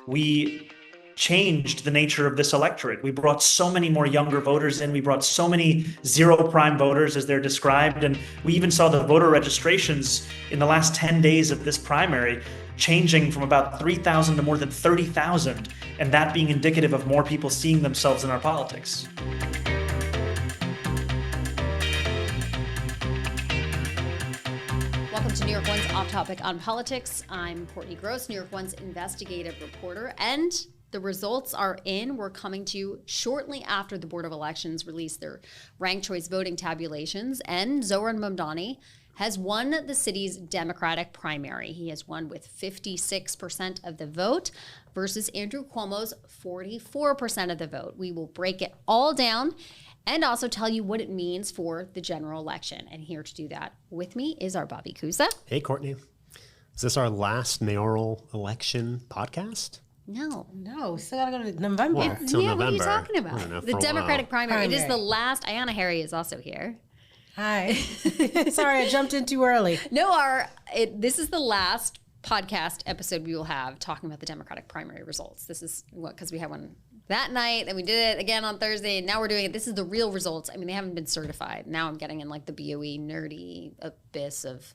we changed the nature of this electorate. We brought so many more younger voters in. We brought so many zero prime voters, as they're described. And we even saw the voter registrations in the last 10 days of this primary changing from about 3,000 to more than 30,000, and that being indicative of more people seeing themselves in our politics. Welcome to New York One's Off Topic on Politics. I'm Courtney Gross, New York One's investigative reporter, and the results are in. We're coming to you shortly after the Board of Elections released their ranked choice voting tabulations, and Zohran Mamdani has won the city's Democratic primary. He has won with 56% of the vote versus Andrew Cuomo's 44% of the vote. We will break it all down and also tell you what it means for the general election. And here to do that with me is our Bobby Kusa. Hey, Courtney. Is this our last mayoral election podcast? No, we still gotta go to November. Well, till yeah, November. what are you talking about? The Democratic primary. It is the last. Ayanna Harry is also here. Hi. Sorry, I jumped in too early. No, this is the last podcast episode we will have talking about the Democratic primary results. This is because we had one that night, and we did it again on Thursday, and now we're doing it. This is the real results. I mean, they haven't been certified. Now I'm getting in like the BOE nerdy abyss of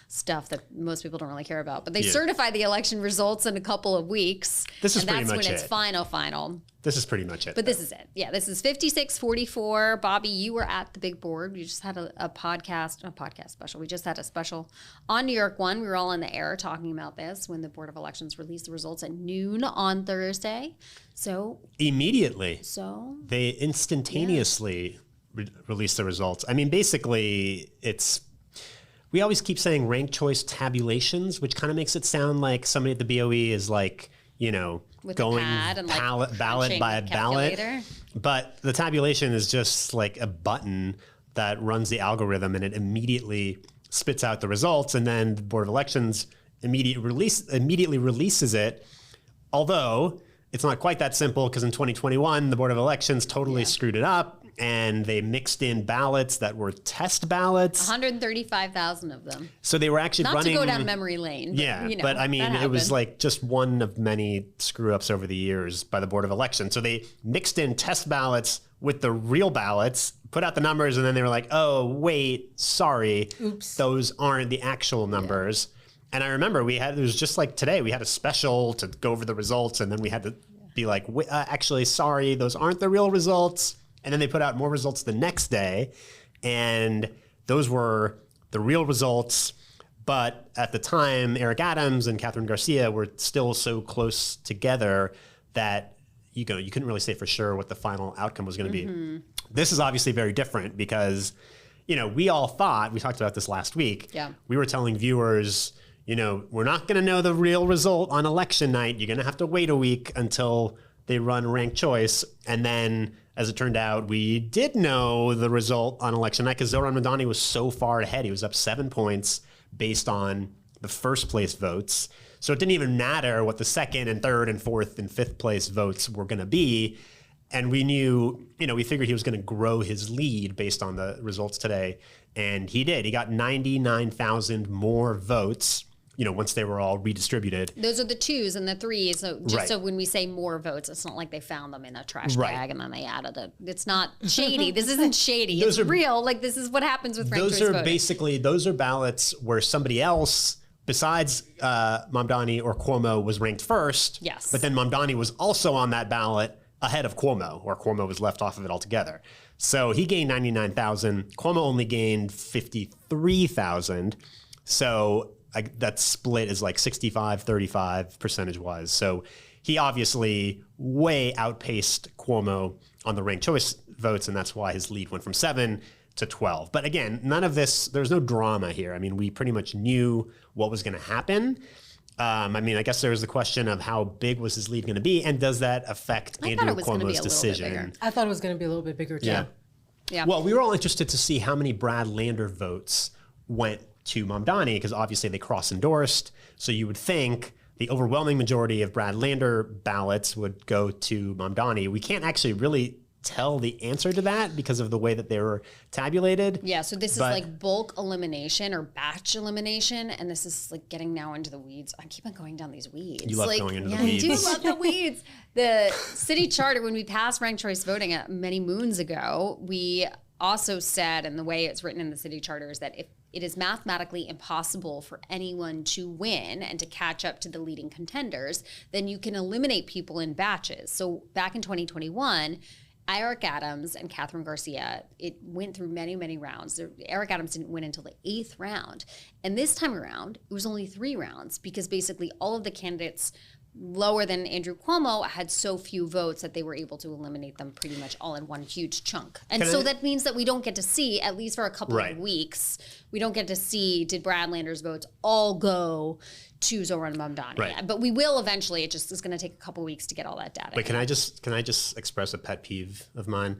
stuff that most people don't really care about. But they certify the election results in a couple of weeks. This is pretty much it. And that's when it's final. This is pretty much it. But this is it. Yeah, this is 56-44. Bobby, you were at the big board. We just had a podcast special. We just had a special on New York One. We were all on the air talking about this when the Board of Elections released the results at noon on Thursday. So immediately. They instantaneously released the results. I mean, basically, we always keep saying ranked choice tabulations, which kind of makes it sound like somebody at the BOE is like, with going pad and ballot by ballot. But the tabulation is just like a button that runs the algorithm, and it immediately spits out the results. And then the Board of Elections immediately releases it. Although it's not quite that simple, because in 2021, the Board of Elections totally screwed it up, and they mixed in ballots that were test ballots. 135,000 of them. So they were actually running... Not to go down memory lane. But, but I mean, it was like just one of many screw-ups over the years by the Board of Elections. So they mixed in test ballots with the real ballots, put out the numbers, and then they were like, oh, wait, sorry. Oops. Those aren't the actual numbers. And I remember it was just like today, we had a special to go over the results, and then we had to be like, actually, sorry, those aren't the real results. And then they put out more results the next day, and those were the real results. But at the time, Eric Adams and Catherine Garcia were still so close together that you couldn't really say for sure what the final outcome was going to be. This is obviously very different because, we all thought, we talked about this last week, we were telling viewers, we're not going to know the real result on election night. You're going to have to wait a week until they run ranked choice. And then, as it turned out, we did know the result on election night because Zohran Mamdani was so far ahead. He was up 7 points based on the first place votes. So it didn't even matter what the second and third and fourth and fifth place votes were going to be. And we knew, we figured he was going to grow his lead based on the results today. And he did. He got 99,000 more votes, once they were all redistributed. Those are the twos and the threes. So so when we say more votes, it's not like they found them in a trash bag and then they added it. It's not shady. This isn't shady. It's real. Like, this is what happens with ranked choice voting. Those are ballots where somebody else besides Mamdani or Cuomo was ranked first. Yes. But then Mamdani was also on that ballot ahead of Cuomo, or Cuomo was left off of it altogether. So he gained 99,000. Cuomo only gained 53,000. So that split is like 65-35 percentage-wise. So he obviously way outpaced Cuomo on the ranked choice votes, and that's why his lead went from 7 to 12. But again, none of this, there's no drama here. I mean, we pretty much knew what was going to happen. I guess there was the question of how big was his lead going to be, and does that affect Andrew Cuomo's decision? I thought it was going to be a little bit bigger, too. Yeah. Well, we were all interested to see how many Brad Lander votes went to Mamdani, because obviously they cross-endorsed. So you would think the overwhelming majority of Brad Lander ballots would go to Mamdani. We can't actually really tell the answer to that because of the way that they were tabulated. Yeah, so this is like bulk elimination or batch elimination, and this is like getting now into the weeds. I keep on going down these weeds. You love like, going into the yeah, weeds. I do love the weeds. The city charter, when we passed ranked choice voting many moons ago, we also said, and the way it's written in the city charter is that if it is mathematically impossible for anyone to win and to catch up to the leading contenders, then you can eliminate people in batches. So back in 2021, Eric Adams and Catherine Garcia, it went through many, many rounds. Eric Adams didn't win until the 8th round. And this time around, it was only 3 rounds because basically all of the candidates lower than Andrew Cuomo had so few votes that they were able to eliminate them pretty much all in one huge chunk. And that means that we don't get to see, at least for a couple of weeks, we don't get to see, did Brad Lander's votes all go to Zohran Mamdani? Right. But we will eventually. It just is going to take a couple weeks to get all that data. But can I just express a pet peeve of mine?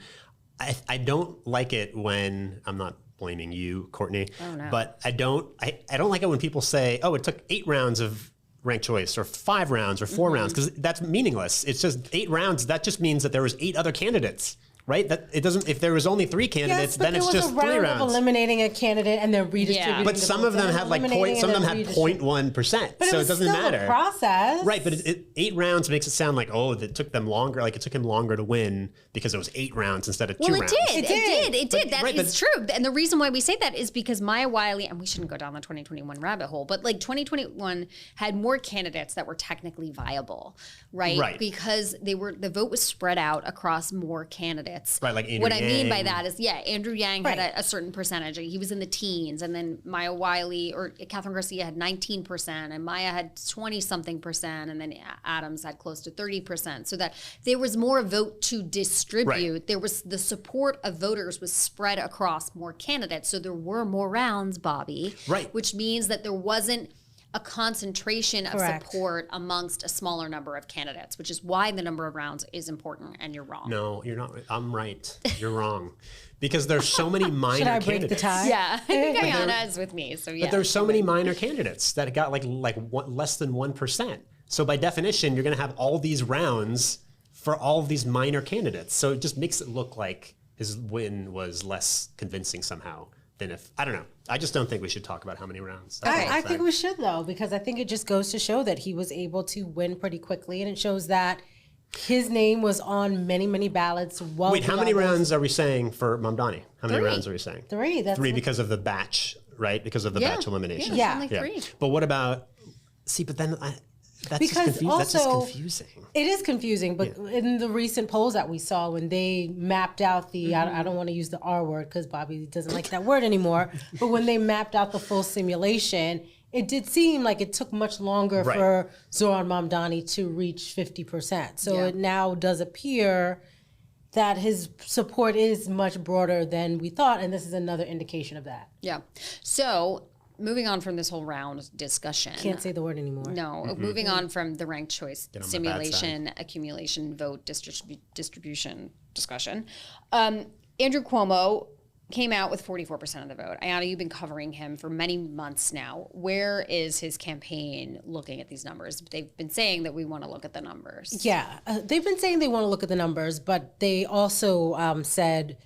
I don't like it when, I'm not blaming you, Courtney, but I don't like it when people say, oh, it took 8 rounds of ranked choice or 5 rounds or 4 rounds, because that's meaningless. It's just 8 rounds. That just means that there was 8 other candidates, right? That it doesn't. If there was only 3 candidates, then it's just 3 rounds. Of eliminating a candidate and then redistributing. But some of them had like some of them had 0.1%, so it doesn't matter. A process, right? But 8 rounds makes it sound like it took them longer. Like it took him longer to win because it was 8 rounds instead of 2 rounds. It did. That is true. And the reason why we say that is because Maya Wiley, and we shouldn't go down the 2021 rabbit hole, but like 2021 had more candidates that were technically viable, right? Right. Because the vote was spread out across more candidates. Right. Like Andrew what Yang. I mean by that is, Andrew Yang had a certain percentage. He was in the teens, and then Maya Wiley or Catherine Garcia had 19%, and Maya had 20-something%, and then Adams had close to 30%. So that there was more vote to distribute. Right. There was the support of voters was spread across more candidates. So there were more rounds, Bobby. Right. Which means that there wasn't a concentration of Correct. support amongst a smaller number of candidates, which is why the number of rounds is important, and you're wrong. No, you're not. I'm right. You're wrong. Because there's so many minor Should I candidates. break the tie? Yeah, I think Ayana is with me. So yeah. But there's so many minor candidates that got less than 1%. So by definition, you're going to have all these rounds for all of these minor candidates. So it just makes it look like his win was less convincing somehow than if, I don't know. I just don't think we should talk about how many rounds. I think we should, though, because I think it just goes to show that he was able to win pretty quickly, and it shows that his name was on many, many ballots. Wait, how many rounds are we saying for Mamdani? How many rounds are we saying? 3. That's 3 because of the batch, right? Because of the batch elimination. Yeah, only 3. But what about, but then that's because just also confusing. It is confusing, but in the recent polls that we saw, when they mapped out the, I don't want to use the R word because Bobby doesn't like that word anymore, but when they mapped out the full simulation, it did seem like it took much longer for Zohran Mamdani to reach 50%. So it now does appear that his support is much broader than we thought, and this is another indication of that. Yeah. So moving on from this whole round discussion. Can't say the word anymore. No, moving on from the ranked choice simulation, accumulation, vote, distribution discussion. Andrew Cuomo came out with 44% of the vote. Ayana, you've been covering him for many months now. Where is his campaign looking at these numbers? They've been saying that we want to look at the numbers. Yeah, they've been saying they want to look at the numbers, but they also said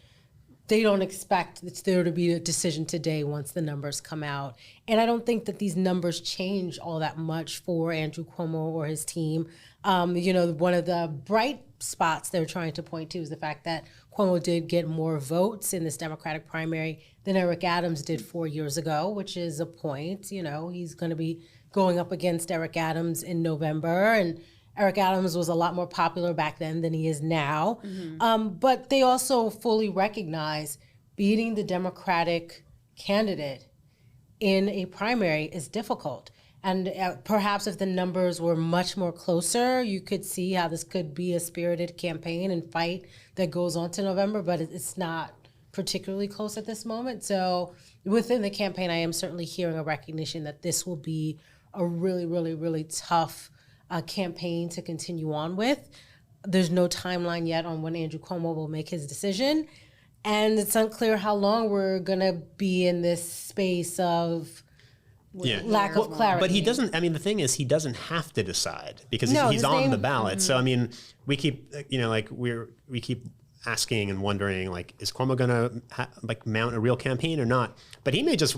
they don't expect there to be a decision today once the numbers come out. And I don't think that these numbers change all that much for Andrew Cuomo or his team. One of the bright spots they're trying to point to is the fact that Cuomo did get more votes in this Democratic primary than Eric Adams did 4 years ago, which is a point. He's going to be going up against Eric Adams in November, and Eric Adams was a lot more popular back then than he is now. But they also fully recognize beating the Democratic candidate in a primary is difficult. And perhaps if the numbers were much more closer, you could see how this could be a spirited campaign and fight that goes on to November, but it's not particularly close at this moment. So within the campaign, I am certainly hearing a recognition that this will be a really, really, really tough campaign to continue on with. There's no timeline yet on when Andrew Cuomo will make his decision. And it's unclear how long we're going to be in this space of lack of clarity. But he doesn't, the thing is, he doesn't have to decide because he's on the ballot. So, we keep, we keep asking and wondering, like, is Cuomo going to mount a real campaign or not? But he may just,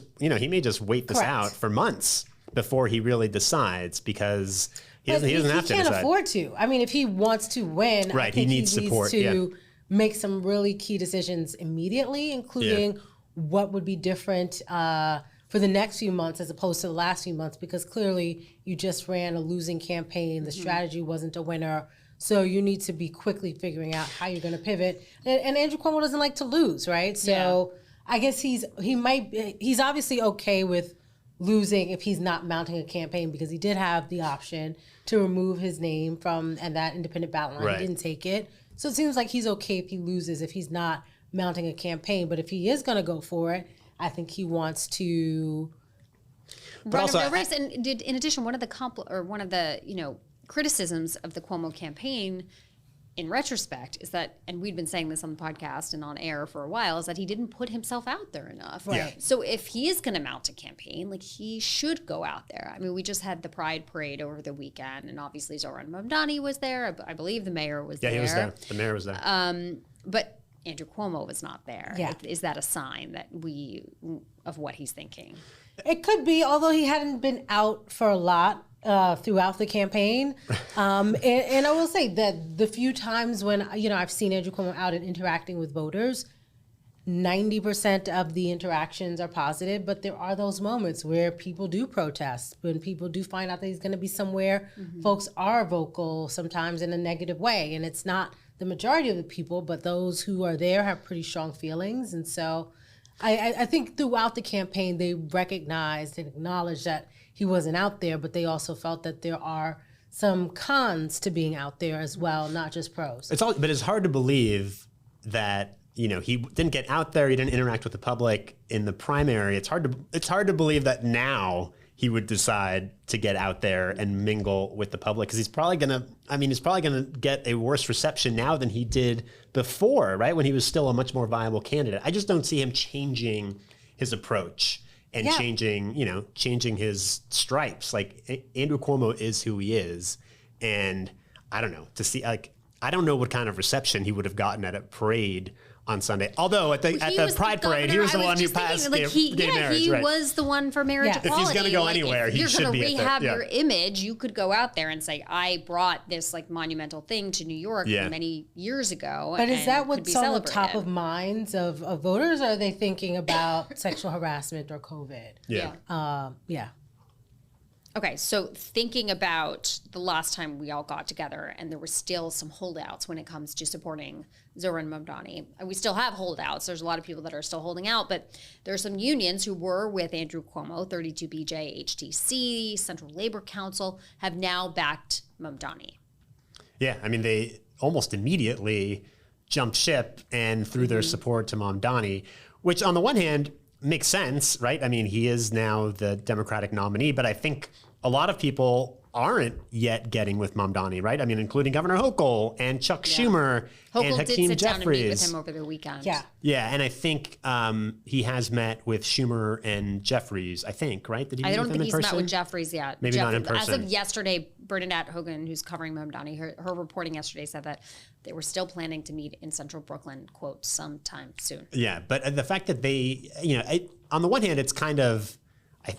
wait this out for months before he really decides, because he doesn't have to decide. He can't afford to. I mean, if he wants to win, I think he needs support to make some really key decisions immediately, including what would be different for the next few months as opposed to the last few months, because clearly you just ran a losing campaign. The strategy wasn't a winner. So you need to be quickly figuring out how you're going to pivot. And Andrew Cuomo doesn't like to lose, right? So I guess he's obviously okay with losing if he's not mounting a campaign, because he did have the option to remove his name from that independent ballot line. He didn't take it. So it seems like he's okay if he loses, if he's not mounting a campaign. But if he is going to go for it, I think he wants to run a race. And in addition, one of the criticisms of the Cuomo campaign, in retrospect, is that, and we'd been saying this on the podcast and on air for a while, is that he didn't put himself out there enough. Right. So if he is going to mount a campaign, like, he should go out there. I mean, we just had the Pride Parade over the weekend, and obviously Zohran Mamdani was there. I believe the mayor was there. Yeah, he was there. The mayor was there. But Andrew Cuomo was not there. Yeah. Is that a sign of what he's thinking? It could be, although he hadn't been out for a lot throughout the campaign. And I will say that the few times when, I've seen Andrew Cuomo out and interacting with voters, 90% of the interactions are positive, but there are those moments where people do protest, when people do find out that he's going to be somewhere. Folks are vocal, sometimes in a negative way, and it's not the majority of the people, but those who are there have pretty strong feelings. And so I think throughout the campaign, they recognized and acknowledged that he wasn't out there, but they also felt that there are some cons to being out there as well, not just pros. But it's hard to believe that, he didn't get out there, he didn't interact with the public in the primary. It's hard to believe that now he would decide to get out there and mingle with the public, because he's probably gonna get a worse reception now than he did before, right? When he was still a much more viable candidate. I just don't see him changing his approach and changing his stripes. Like, Andrew Cuomo is who he is. And I don't know, I don't know what kind of reception he would have gotten at a parade on Sunday. Although at the Pride Parade, he was the one who passed gay marriage. He was the one for marriage equality. If he's going to go anywhere, he should be. If you're going to rehab your image, you could go out there and say, "I brought this monumental thing to New York many years ago." But is that what's on the top of minds of voters? Or are they thinking about sexual harassment or COVID? Yeah. Okay, so thinking about the last time we all got together, and there were still some holdouts when it comes to supporting Zohran Mamdani. And we still have holdouts. There's a lot of people that are still holding out, but there are some unions who were with Andrew Cuomo, 32BJ, HTC, Central Labor Council, have now backed Mamdani. Yeah, I mean, they almost immediately jumped ship and threw their support to Mamdani, which on the one hand makes sense, right? I mean, he is now the Democratic nominee, but I think a lot of people aren't yet getting with Mamdani, right? I mean, including Governor Hochul and Chuck Schumer and Hochul Hakeem did sit down and meet with Jeffries. him over the weekend. Yeah, and I think he has met with Schumer and Jeffries, I think, right? Did he I don't meet with think them in he's person? met with Jeffries yet. Maybe not in person. As of yesterday, Bernadette Hogan, who's covering Mamdani, her reporting yesterday said that they were still planning to meet in central Brooklyn, quote, sometime soon. Yeah, but the fact that they, on the one hand, it's kind of,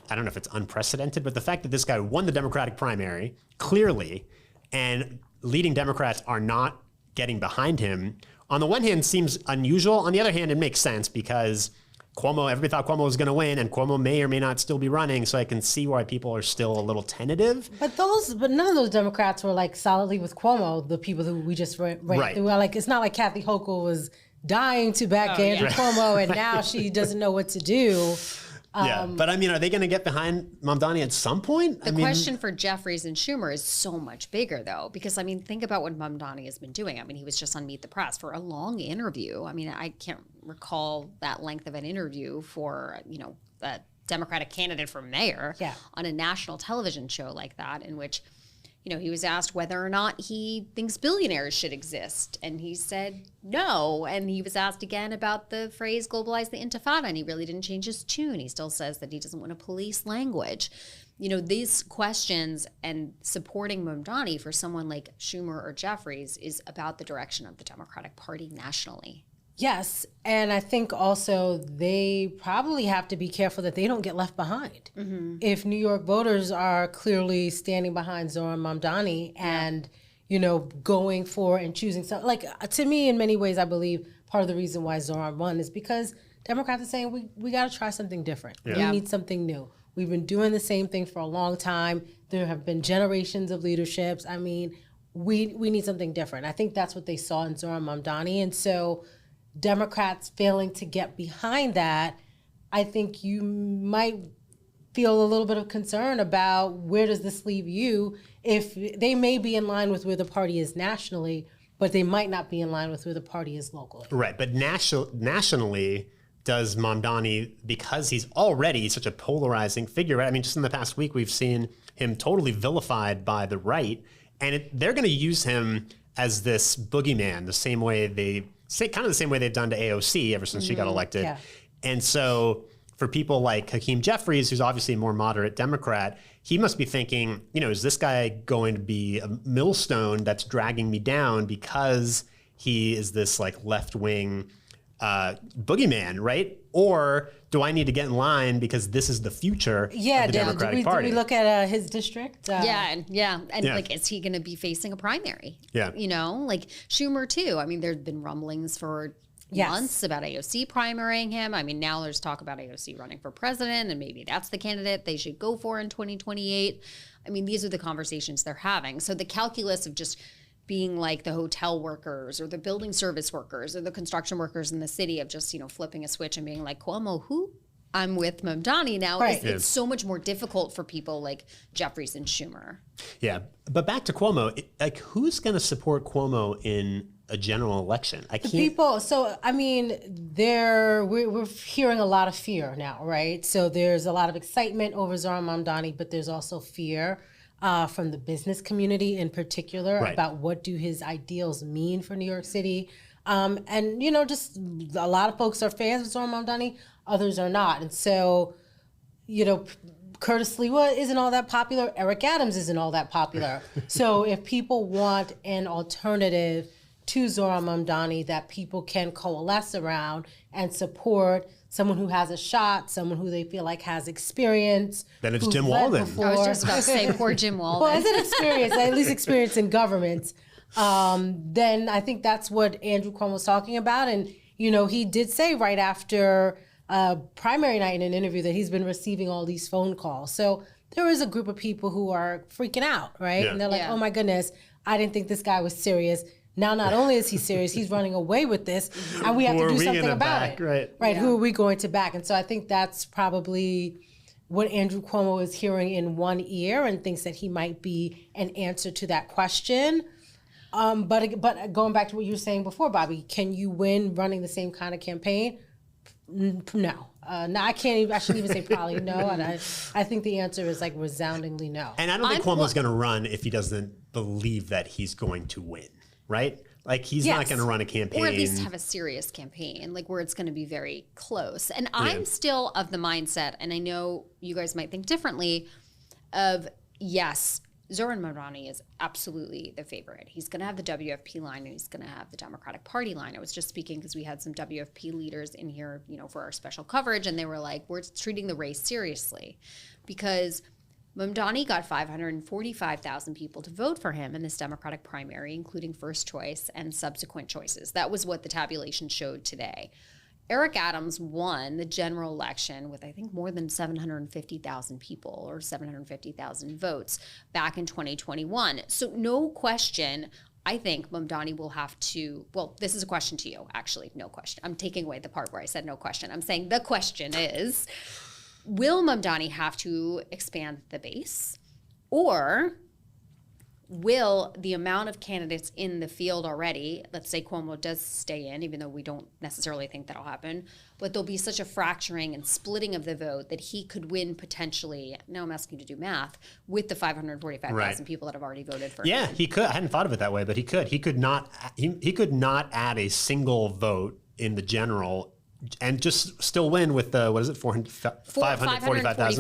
I don't know if it's unprecedented, but the fact that this guy won the Democratic primary, clearly, and leading Democrats are not getting behind him, on the one hand seems unusual. On the other hand, it makes sense because everybody thought Cuomo was going to win, and Cuomo may or may not still be running, so I can see why people are still a little tentative. But none of those Democrats were solidly with Cuomo, the people who we just ran right. through. It's not like Kathy Hochul was dying to back Andrew Cuomo, and now she doesn't know what to do. But I mean, are they going to get behind Mamdani at some point? The question for Jeffries and Schumer is so much bigger, though, because, think about what Mamdani has been doing. He was just on Meet the Press for a long interview. I can't recall that length of an interview for, a Democratic candidate for mayor on a national television show like that, in which he was asked whether or not he thinks billionaires should exist, and he said no. And he was asked again about the phrase globalize the intifada, and he really didn't change his tune. He still says that he doesn't want to police language. These questions and supporting Mamdani for someone like Schumer or Jeffries is about the direction of the Democratic Party nationally. Yes, and I think also they probably have to be careful that they don't get left behind. Mm-hmm. If New York voters are clearly standing behind Zohran Mamdani and, going for and choosing something, to me, in many ways, I believe part of the reason why Zohran won is because Democrats are saying we got to try something different. Yeah. We need something new. We've been doing the same thing for a long time. There have been generations of leaderships. I mean, we need something different. I think that's what they saw in Zohran Mamdani, and so Democrats failing to get behind that, I think you might feel a little bit of concern about where does this leave you if they may be in line with where the party is nationally, but they might not be in line with where the party is locally. Right, but nationally, does Mamdani, because he's already such a polarizing figure, right? I mean, just in the past week, we've seen him totally vilified by the right, and they're going to use him as this boogeyman, the same way they've done to AOC ever since she got elected. Yeah. And so for people like Hakeem Jeffries, who's obviously a more moderate Democrat, he must be thinking, is this guy going to be a millstone that's dragging me down because he is this left-wing boogeyman, right? Or do I need to get in line because this is the future of the Democratic Party? Did we look at his district? And is he going to be facing a primary? Yeah. Schumer too. I mean, there's been rumblings for months about AOC primarying him. I mean, now there's talk about AOC running for president, and maybe that's the candidate they should go for in 2028. I mean, these are the conversations they're having. So the calculus of just being like the hotel workers or the building service workers or the construction workers in the city of just, flipping a switch and being like, Cuomo, who? I'm with Mamdani now. Right. It's so much more difficult for people like Jeffries and Schumer. Yeah. But back to Cuomo, who's going to support Cuomo in a general election? People. So, I mean, we're hearing a lot of fear now, right? So there's a lot of excitement over Zohran Mamdani, but there's also fear from the business community in particular about what do his ideals mean for New York City. And, just a lot of folks are fans of Zohran Mamdani, others are not. And so, Curtis Lewa isn't all that popular. Eric Adams isn't all that popular. So if people want an alternative to Zohran Mamdani that people can coalesce around and support, someone who has a shot, someone who they feel like has experience. Then it's Jim Walden. I was just about to say, poor Jim Walden. Well, it's an experience, at least experience in government. Then I think that's what Andrew Cuomo was talking about. And, he did say right after primary night in an interview that he's been receiving all these phone calls. So there is a group of people who are freaking out, right? Yeah. And they're like, oh my goodness, I didn't think this guy was serious. Now, not only is he serious, he's running away with this, and we have to do something about it. Right? Yeah. Who are we going to back? And so I think that's probably what Andrew Cuomo is hearing in one ear and thinks that he might be an answer to that question. But going back to what you were saying before, Bobby, can you win running the same kind of campaign? No. No, I can't even, I shouldn't even say probably no. And I think the answer is resoundingly no. And I don't think Cuomo's going to run if he doesn't believe that he's going to win. Right? He's not going to run a campaign. Or at least have a serious campaign, where it's going to be very close. And I'm still of the mindset, and I know you guys might think differently, of yes, Zohran Mamdani is absolutely the favorite. He's going to have the WFP line, and he's going to have the Democratic Party line. I was just speaking because we had some WFP leaders in here, for our special coverage, and they were like, we're treating the race seriously because Mamdani got 545,000 people to vote for him in this Democratic primary, including first choice and subsequent choices. That was what the tabulation showed today. Eric Adams won the general election with, I think, more than 750,000 people or 750,000 votes back in 2021. So no question, I think Mamdani will have to, well, this is a question to you, actually, no question. I'm taking away the part where I said no question. I'm saying the question is, will Mamdani have to expand the base, or will the amount of candidates in the field already, let's say Cuomo does stay in, even though we don't necessarily think that'll happen, but there'll be such a fracturing and splitting of the vote that he could win potentially, now I'm asking you to do math, with the 545,000 Right. people that have already voted for Yeah, him. he could. I hadn't thought of it that way, but he could. He could not add a single vote in the general and just still win with the, what is it, 545,000?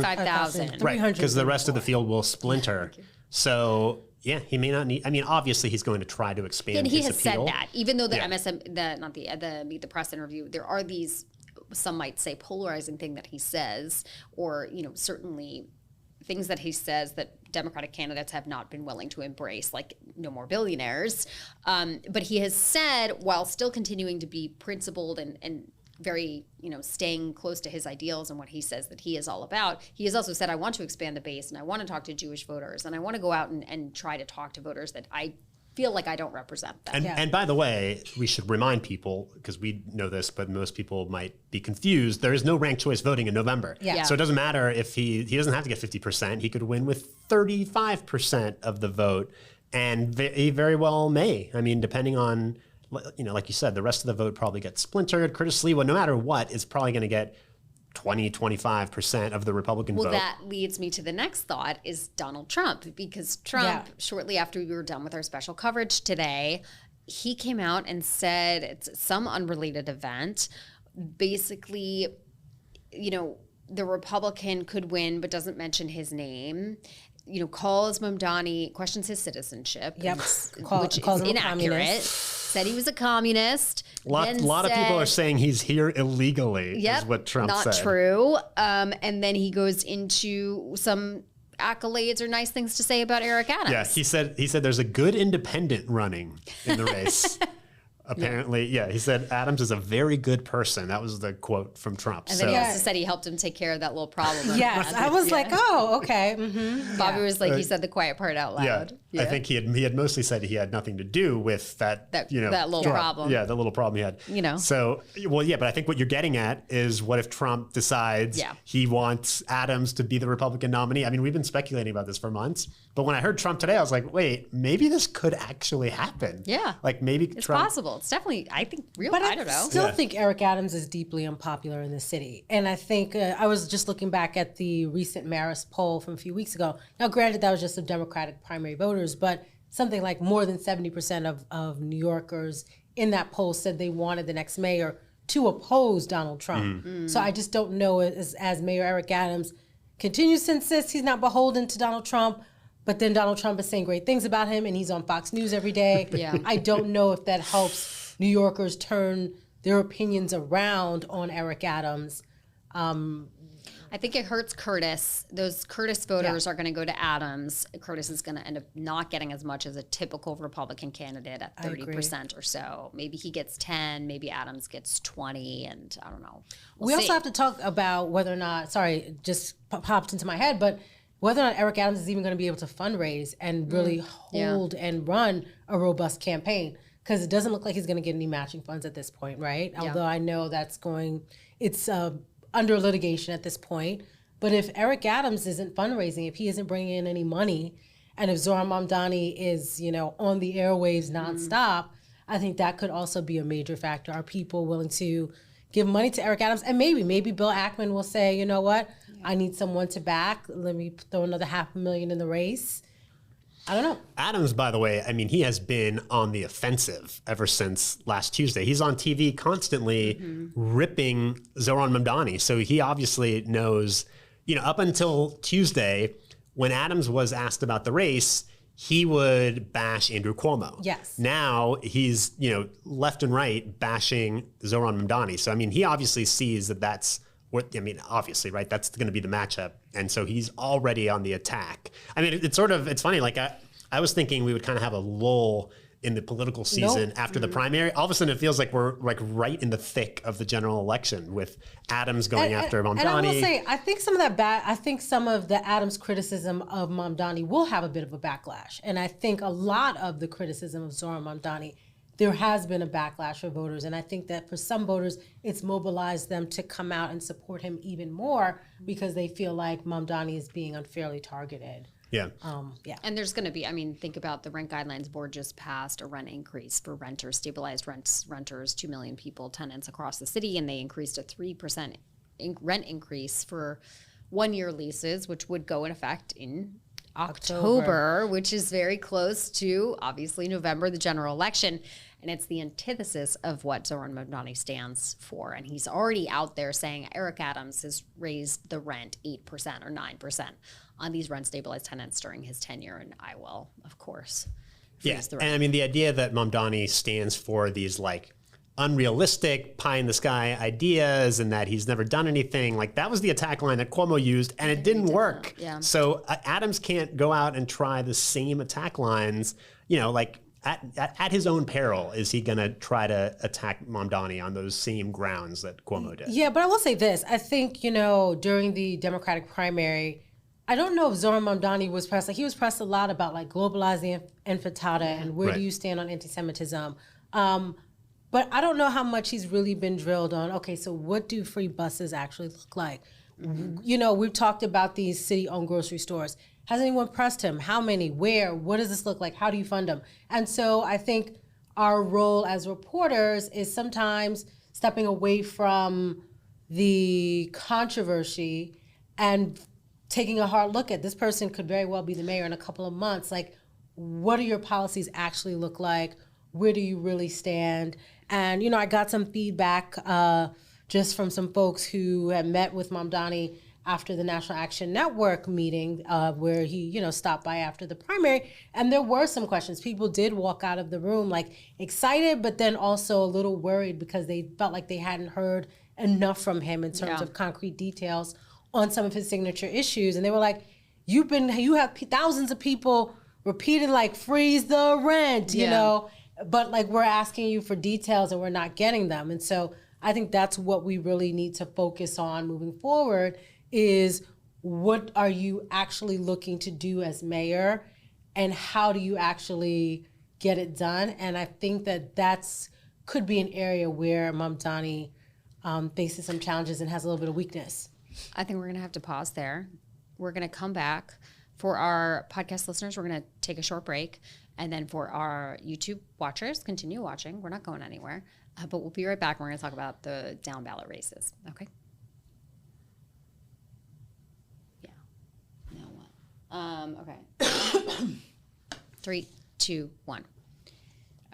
545,000. Right, because the rest of the field will splinter. So, yeah, he may not need, I mean, obviously he's going to try to expand And he his has appeal. said that, even though the Yeah. the Meet the Press interview, there are these, some might say, polarizing thing that he says, or, certainly things that he says that Democratic candidates have not been willing to embrace, like no more billionaires. But he has said, while still continuing to be principled and very, staying close to his ideals and what he says that he is all about, he has also said, I want to expand the base and I want to talk to Jewish voters and I want to go out and try to talk to voters that I feel like I don't represent them. And by the way, we should remind people, because we know this, but most people might be confused, there is no ranked choice voting in November. Yeah. So it doesn't matter if he doesn't have to get 50%. He could win with 35% of the vote. And he very well may. I mean, depending on, like you said, the rest of the vote probably gets splintered. Curtis Sliwa, no matter what, is probably going to get 25% of the Republican vote. Well, that leads me to the next thought is Donald Trump, because Trump, shortly after we were done with our special coverage today, he came out and said, it's some unrelated event, basically, the Republican could win but doesn't mention his name. Calls Mamdani, questions his citizenship, Yep. which Calls is him a inaccurate. communist. Said he was a communist. A lot of people are saying he's here illegally, is what Trump said. Not true. And then he goes into some accolades or nice things to say about Eric Adams. Yeah, he said there's a good independent running in the race. Apparently, he said Adams is a very good person. That was the quote from Trump. And then he also said he helped him take care of that little problem. that he Yes, had. I was like, oh, okay. Mm-hmm. Bobby was like, he said the quiet part out loud. I think he had mostly said he had nothing to do with that little problem. Yeah, the little problem he had. So, but I think what you're getting at is, what if Trump decides he wants Adams to be the Republican nominee? I mean, we've been speculating about this for months, but when I heard Trump today, I was like, wait, maybe this could actually happen. Yeah. Like maybe It's Trump. possible. It's definitely, I think, real. But I don't know. still think Eric Adams is deeply unpopular in the city. And I think I was just looking back at the recent Marist poll from a few weeks ago. Now, granted, that was just of Democratic primary voters, but something like more than 70% of New Yorkers in that poll said they wanted the next mayor to oppose Donald Trump. So I just don't know, as Mayor Eric Adams continues to insist he's not beholden to Donald Trump, but then Donald Trump is saying great things about him and he's on Fox News every day. Yeah. I don't know if that helps New Yorkers turn their opinions around on Eric Adams. I think it hurts Curtis. Those Curtis voters are going to go to Adams. Curtis is going to end up not getting as much as a typical Republican candidate at 30% or so. Maybe he gets 10, maybe Adams gets 20, and I don't know. We also have to talk about whether or not, sorry, it just popped into my head, but whether or not Eric Adams is even going to be able to fundraise and really hold and run a robust campaign. Because it doesn't look like he's going to get any matching funds at this point, right? Yeah. Although I know it's under litigation at this point. But if Eric Adams isn't fundraising, if he isn't bringing in any money, and if Zohran Mamdani is, on the airwaves nonstop, I think that could also be a major factor. Are people willing to give money to Eric Adams? And maybe Bill Ackman will say, you know what? I need someone to back. Let me throw another $500,000 in the race. I don't know. Adams, by the way, I mean, he has been on the offensive ever since last Tuesday. He's on TV constantly ripping Zohran Mamdani. So he obviously knows, up until Tuesday, when Adams was asked about the race, he would bash Andrew Cuomo. Yes. Now he's, left and right bashing Zohran Mamdani. So, I mean, he obviously sees that that's obviously, right? That's going to be the matchup. And so he's already on the attack. I mean, it's funny. Like I was thinking we would kind of have a lull in the political season after the primary. All of a sudden it feels like we're like right in the thick of the general election with Adams going after Mamdani. And I will say, I think some of the Adams criticism of Mamdani will have a bit of a backlash. And I think a lot of the criticism of Zohran Mamdani, there has been a backlash for voters. And I think that for some voters, it's mobilized them to come out and support him even more because they feel like Mamdani is being unfairly targeted. Yeah. Yeah. And there's going to be, I mean, think about the Rent Guidelines Board just passed a rent increase for renters, stabilized renters, 2 million people, tenants across the city, and they increased a 3% rent increase for 1-year leases, which would go in effect in October, which is very close to, obviously, November, the general election. And it's the antithesis of what Zohran Mamdani stands for. And he's already out there saying Eric Adams has raised the rent 8% or 9% on these rent-stabilized tenants during his tenure. And I will, of course, raise the rent. And I mean, the idea that Mamdani stands for these like unrealistic pie in the sky ideas and that he's never done anything, like that was the attack line that Cuomo used and it didn't work. Yeah. So Adams can't go out and try the same attack lines, you know, like at his own peril. Is he going to try to attack Mamdani on those same grounds that Cuomo did? Yeah, but I will say this. I think, you know, during the Democratic primary, I don't know if Zohran Mamdani was pressed. Like, he was pressed a lot about like globalizing intifada and where do you stand on anti-Semitism. But I don't know how much he's really been drilled on, okay, so what do free buses actually look like? You know, we've talked about these city-owned grocery stores. Has anyone pressed him? How many? Where? What does this look like? How do you fund them? And so I think our role as reporters is sometimes stepping away from the controversy and taking a hard look at this person could very well be the mayor in a couple of months. Like, what do your policies actually look like? Where do you really stand? And, you know, I got some feedback just from some folks who had met with Mamdani after the National Action Network meeting where he, you know, stopped by after the primary. And there were some questions. People did walk out of the room like excited, but then also a little worried because they felt like they hadn't heard enough from him in terms of concrete details on some of his signature issues. And they were like, you have thousands of people repeating like, freeze the rent, you know, but like we're asking you for details and we're not getting them. And so I think that's what we really need to focus on moving forward is what are you actually looking to do as mayor and how do you actually get it done? And I think that could be an area where Mamdani faces some challenges and has a little bit of weakness. I think we're going to have to pause there. We're going to come back. For our podcast listeners, we're going to take a short break. And then for our YouTube watchers, continue watching. We're not going anywhere. But we'll be right back. We're going to talk about the down ballot races. Okay? Yeah. Now what? Okay. 3, 2, 1.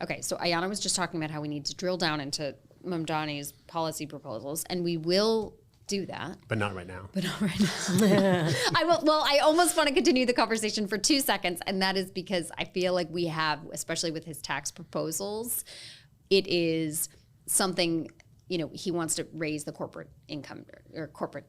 Okay, so Ayanna was just talking about how we need to drill down into Mamdani's policy proposals, and we will do that. But not right now. I will. Well, I almost want to continue the conversation for 2 seconds, and that is because I feel like we have, especially with his tax proposals, it is something, you know, he wants to raise the corporate income or corporate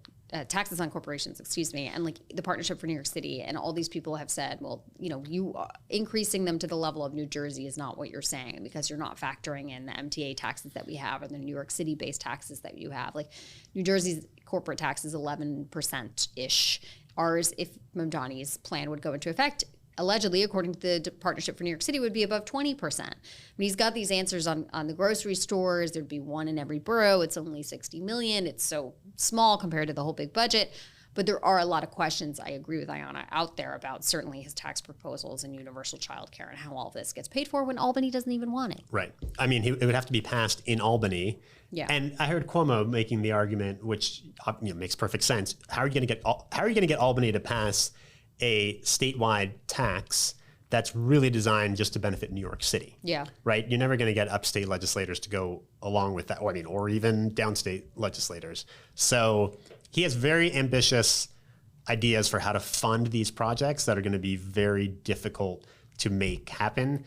taxes on corporations, and like the Partnership for New York City and all these people have said, well, you know, you increasing them to the level of New Jersey is not what you're saying because you're not factoring in the MTA taxes that we have or the New York City based taxes that you have. Like New Jersey's corporate tax is 11%-ish. Ours, if Mamdani's plan would go into effect, allegedly, according to the Partnership for New York City, would be above 20%. I mean, he's got these answers on the grocery stores. There'd be one in every borough. It's only $60 million. It's so small compared to the whole big budget. But there are a lot of questions, I agree with Ayanna, out there about certainly his tax proposals and universal child care and how all this gets paid for when Albany doesn't even want it. Right. I mean, it would have to be passed in Albany. Yeah. And I heard Cuomo making the argument, which makes perfect sense. How are you going to get Albany to pass a statewide tax that's really designed just to benefit New York City? Yeah. Right? You're never going to get upstate legislators to go along with that, or even downstate legislators. So he has very ambitious ideas for how to fund these projects that are going to be very difficult to make happen.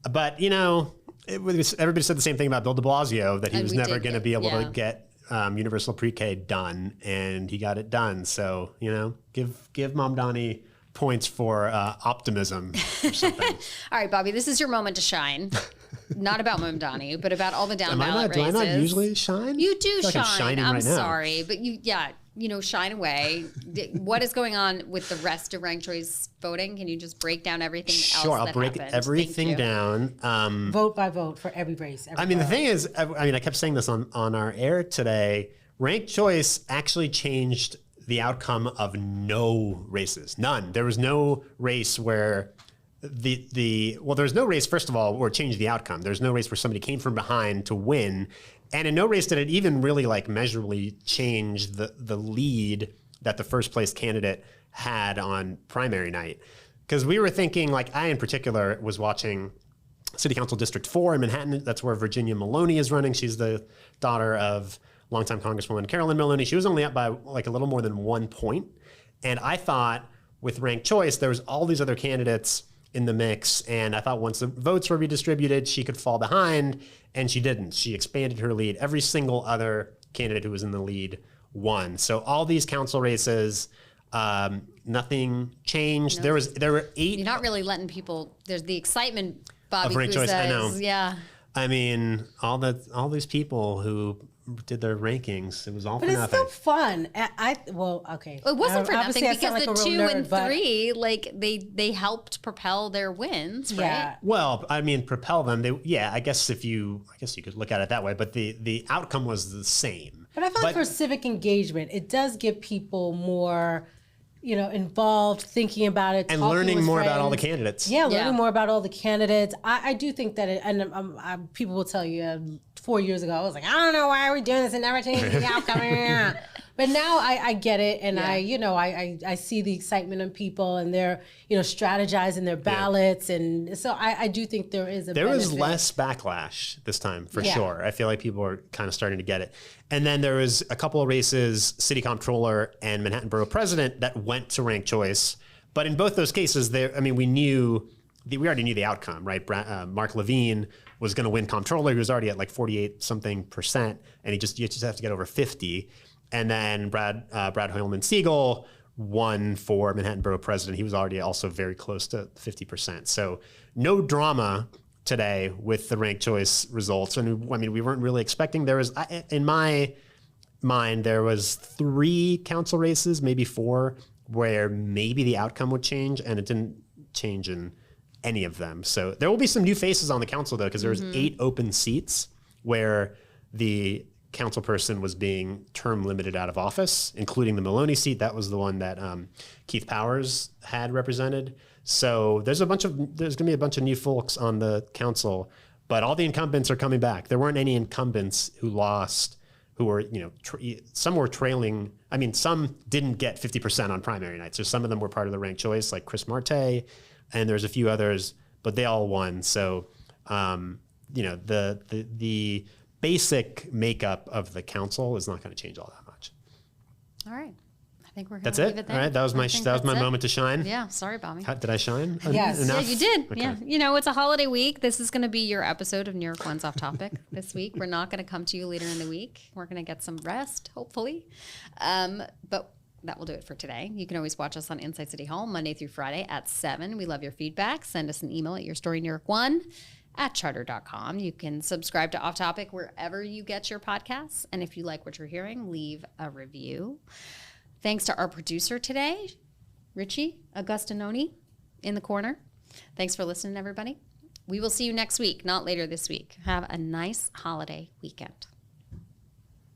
But, you know, everybody said the same thing about Bill de Blasio, that he was never going to be able to get universal pre-K done, and he got it done. So, you know, give Mamdani points for optimism or something. All right, Bobby, this is your moment to shine. Not about Mamdani, but about all the down ballot races. Do I not usually shine? You do like shine. I'm right sorry, but shine away. What is going on with the rest of ranked choice voting? Can you just break down everything else Sure, that I'll break happened? everything down. Vote by vote for every race. I mean, the thing is, I kept saying this on our air today. Ranked choice actually changed the outcome of no races. None. There was no race where there's no race, first of all, where it changed the outcome. There's no race where somebody came from behind to win. And in no race did it even really like measurably change the lead that the first place candidate had on primary night. Because we were thinking, like I in particular was watching City Council District 4 in Manhattan. That's where Virginia Maloney is running. She's the daughter of longtime Congresswoman Carolyn Maloney. She was only up by like a little more than 1 point. And I thought with ranked choice, there was all these other candidates in the mix. And I thought once the votes were redistributed, she could fall behind. And she didn't. She expanded her lead. Every single other candidate who was in the lead won. So all these council races, nothing changed. No. There were 8. You're not really letting people. There's the excitement. Bobby Of ranked who choice, says, I know. Yeah. I mean, all these people who did their rankings, it was all But for it's nothing. still fun. Okay. It wasn't for Obviously, nothing I sound because like the a real 2 nerd, and but 3, like they helped propel their wins, right? Yeah. Well, I mean, propel them. I guess you could look at it that way, but the outcome was the same. But I feel like for civic engagement, it does get people more, involved, thinking about it, And talking learning with more about all the friends. candidates. Yeah, Yeah. learning more about all the candidates. I do think that people will tell you 4 years ago, I was like, I don't know why are we doing this and never changing the outcome. But now I get it, and Yeah. I see the excitement in people, and they're strategizing their ballots, and so I do think there is a There was benefit. less backlash this time, for Yeah. sure. I feel like people are kind of starting to get it. And then there was a couple of races, city comptroller and Manhattan Borough President, that went to ranked choice. But in both those cases, we already knew the outcome, right? Mark Levine was going to win comptroller. He was already at like 48 something percent, and you just have to get over 50. And then Brad Hoylman Siegel won for Manhattan Borough President. He was already also very close to 50%. So no drama today with the ranked choice results. And I mean, we weren't really expecting. There was, in my mind, there was 3 council races, maybe 4, where maybe the outcome would change, and it didn't change in any of them. So there will be some new faces on the council, though, because there's 8 open seats where the council person was being term limited out of office, including the Maloney seat. That was the one that Keith Powers had represented. So there's going to be a bunch of new folks on the council, but all the incumbents are coming back. There weren't any incumbents who lost, who were, some were trailing. I mean, some didn't get 50% on primary nights. So some of them were part of the ranked choice, like Chris Marte, and there's a few others, but they all won. So, the basic makeup of the council is not going to change all that much. All right. I think we're going That's to it. leave it there. All right, that was my it. moment to shine. Yeah, sorry, Bobby. Did I shine? Yes. Enough? Yeah, you did. Okay. Yeah. It's a holiday week. This is going to be your episode of New York One's Off Topic this week. We're not going to come to you later in the week. We're going to get some rest, hopefully. But that will do it for today. You can always watch us on Inside City Hall Monday through Friday at 7. We love your feedback. Send us an email at yourstoryNewYork1@charter.com. You can subscribe to Off Topic wherever you get your podcasts. And if you like what you're hearing, leave a review. Thanks to our producer today, Richie Augustinoni in the corner. Thanks for listening, everybody. We will see you next week, not later this week. Have a nice holiday weekend.